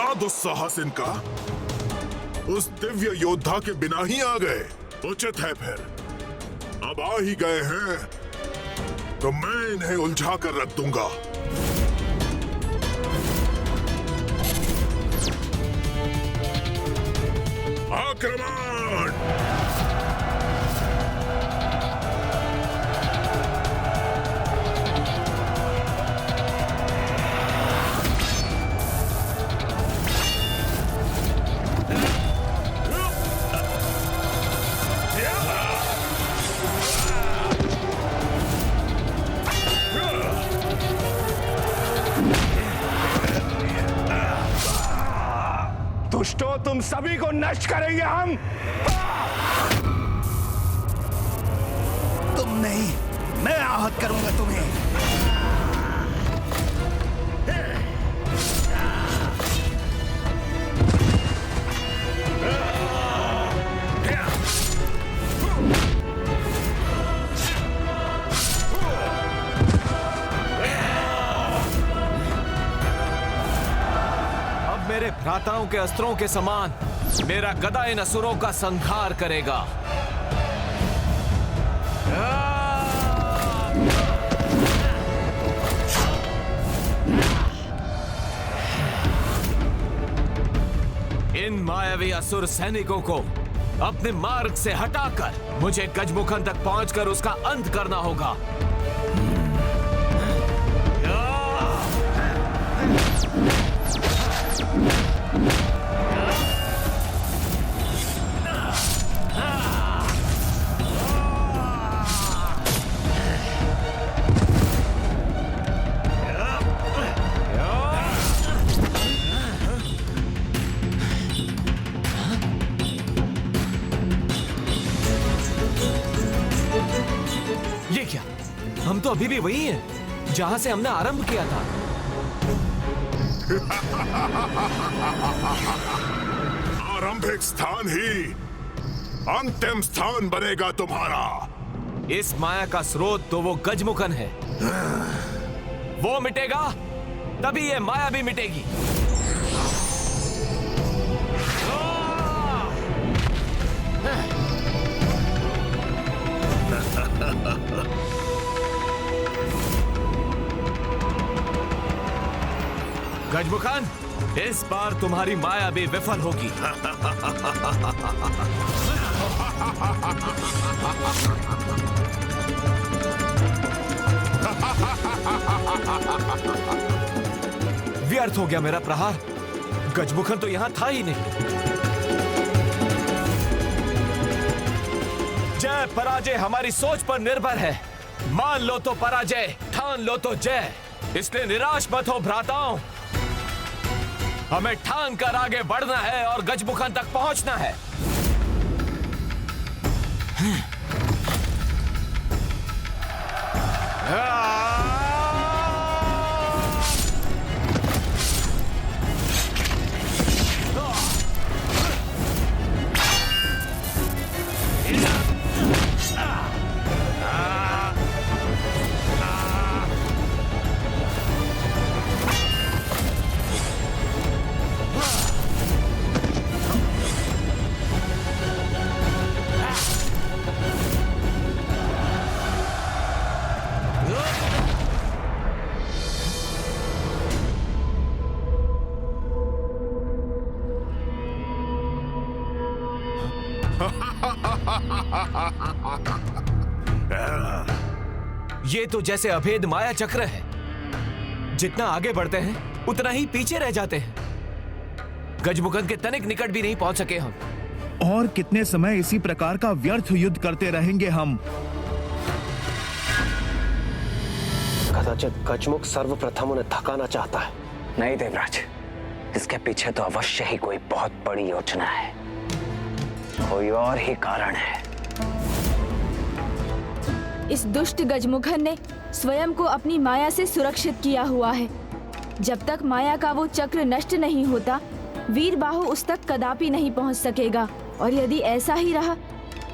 इतना दुस्साहस इनका उस दिव्य योद्धा के बिना ही आ गए। उचित है फिर, अब आ ही गए हैं तो मैं इन्हें उलझा कर रख दूंगा। आक्रमण! दुष्टों, तुम सभी को नष्ट करेंगे हम। तुम नहीं, मैं आहत करूंगा तुम्हें। मेरे भ्राताओं के अस्त्रों के समान मेरा गदा इन असुरों का संहार करेगा। इन मायावी असुर सैनिकों को अपने मार्ग से हटाकर मुझे गजमुखन तक पहुंचकर उसका अंत करना होगा। ये क्या? हम तो अभी भी वही हैं जहां से हमने आरंभ किया था। आरंभिक स्थान ही अंतिम स्थान बनेगा तुम्हारा। इस माया का स्रोत तो वो गजमुखन है। वो मिटेगा तभी ये माया भी मिटेगी। गजमुखन, इस बार तुम्हारी माया भी विफल होगी। व्यर्थ हो गया मेरा प्रहार। गजमुखन तो यहां था ही नहीं। जय पराजय हमारी सोच पर निर्भर है। मान लो तो पराजय, ठान लो तो जय। इसलिए निराश मत हो भ्राताओं। हमें ठान कर आगे बढ़ना है और गजमुखन तक पहुंचना है। ये तो जैसे अभेद माया चक्र है। जितना आगे बढ़ते हैं उतना ही पीछे रह जाते हैं। गजमुखन के तनिक निकट भी नहीं पहुंच सके हम। और कितने समय इसी प्रकार का व्यर्थ युद्ध करते रहेंगे हम। कदाचित गजमुख सर्वप्रथम उन्हें थकाना चाहता है। नहीं देवराज, इसके पीछे तो अवश्य ही कोई बहुत बड़ी योजना है। कोई और ही कारण है। इस दुष्ट गजमुखन ने स्वयं को अपनी माया से सुरक्षित किया हुआ है। जब तक माया का वो चक्र नष्ट नहीं होता, वीर बाहु उस तक कदापि नहीं पहुंच सकेगा। और यदि ऐसा ही रहा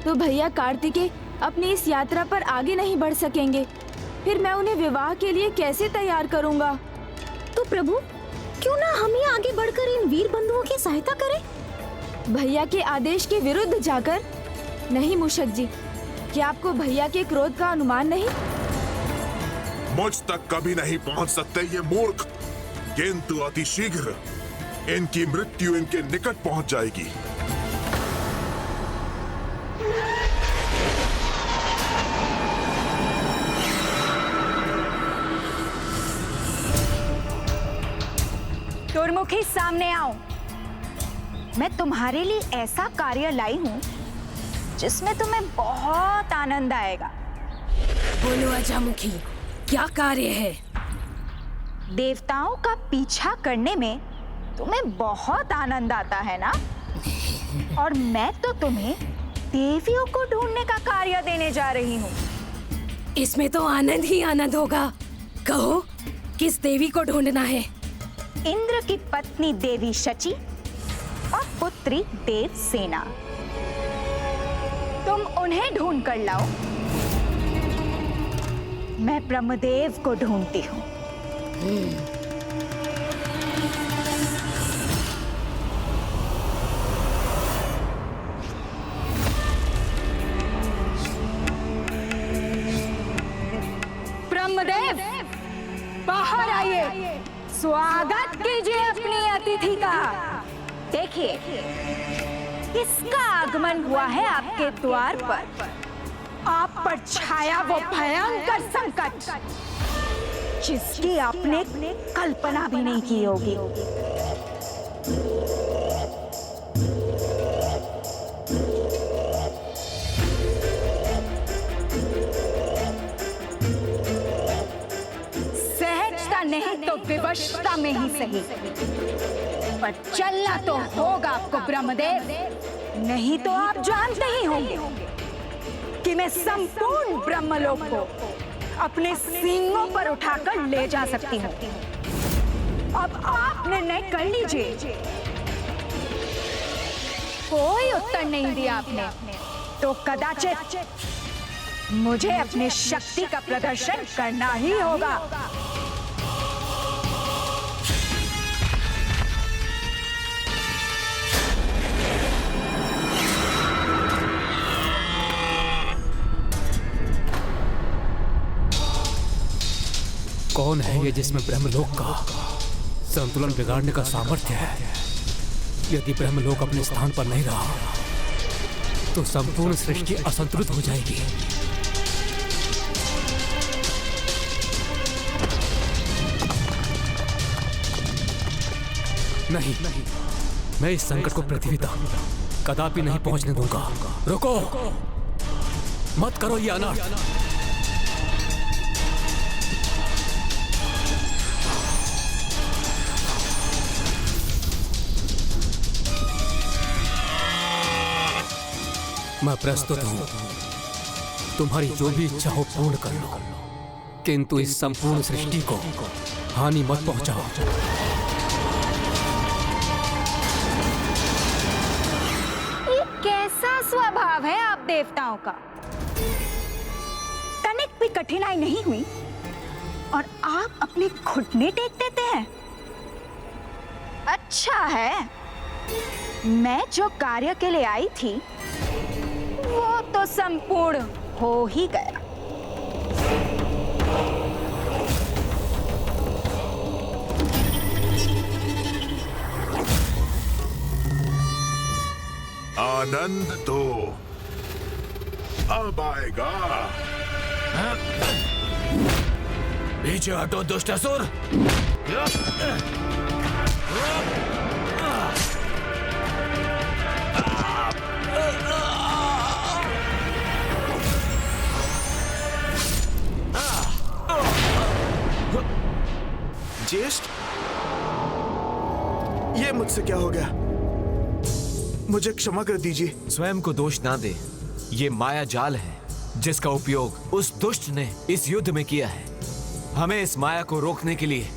तो भैया कार्तिकेय अपनी इस यात्रा पर आगे नहीं बढ़ सकेंगे। फिर मैं उन्हें विवाह के लिए कैसे तैयार करूंगा? तो प्रभु, क्यों ना हम ही आगे बढ़कर इन वीर बंधुओं की सहायता करें? भैया के आदेश के विरुद्ध जाकर? नहीं मूषक जी, क्या आपको भैया के क्रोध का अनुमान नहीं? मुझ तक कभी नहीं पहुंच सकते ये मूर्ख, किंतु अति शीघ्र इनकी मृत्यु इनके निकट पहुंच जाएगी। दुर्मुखी, सामने आओ। मैं तुम्हारे लिए ऐसा कार्य लाई हूँ जिसमें तुम्हें बहुत आनंद आएगा। बोलो अजामुखी, क्या कार्य है? देवताओं का पीछा करने में तुम्हें बहुत आनंद आता है ना? और मैं तो तुम्हें देवियों को ढूंढने का कार्य देने जा रही हूँ। इसमें तो आनंद ही आनंद होगा। कहो, किस देवी को ढूंढना है? इंद्र की पत्नी देवी शची और पुत्री देवसेना। तुम उन्हें ढूंढ कर लाओ। मैं ब्रह्मदेव को ढूंढती हूँ। ब्रह्मदेव, बाहर आइए। स्वागत कीजिए अपनी अतिथि का। देखिए, किसका आगमन हुआ है आपके द्वार पर। आप पर छाया वो भयंकर संकट जिसकी आपने कल्पना भी नहीं की होगी। सहजता नहीं तो विवशता में ही सही, पर चलना तो होगा आपको ब्रह्मदेव। नहीं तो आप जानते ही होंगे कि मैं संपूर्ण ब्रह्मलोक को अपने सींगों पर उठाकर ले जा सकती हूँ। अब आप निर्णय कर लीजिए। कोई उत्तर नहीं दिया आपने तो कदाचित मुझे अपनी शक्ति का प्रदर्शन करना ही होगा। कौन है ये जिसमें ब्रह्मलोक का संतुलन बिगाड़ने का सामर्थ्य है? यदि ब्रह्मलोक अपने स्थान पर नहीं रहा तो संपूर्ण सृष्टि असंतुलित हो जाएगी। नहीं, मैं इस संकट को पृथ्वी तक कदापि नहीं पहुंचने दूंगा। रुको, मत करो ये अनर्थ। मैं प्रस्तुत हूं, तुम्हारी जो भी इच्छा हो पूर्ण कर लो, किंतु इस संपूर्ण सृष्टि को हानि मत पहुंचाओ। ये कैसा स्वभाव है आप देवताओं का? तनिक भी कठिनाई नहीं हुई और आप अपने घुटने टेक देते हैं। अच्छा है, मैं जो कार्य के लिए आई थी वो तो संपूर्ण हो ही गया। आनंद तो अब आएगा। पीछे हटो दुष्टासुर। ज्येष्ठ, ये मुझसे क्या हो गया? मुझे क्षमा कर दीजिए। स्वयं को दोष ना दे। ये माया जाल है जिसका उपयोग उस दुष्ट ने इस युद्ध में किया है। हमें इस माया को रोकने के लिए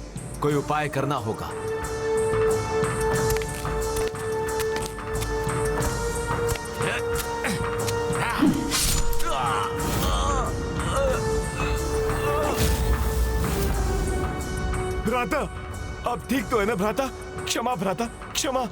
कोई उपाय करना होगा। भ्राता, आप ठीक तो है ना भ्राता? क्षमा भ्राता, क्षमा।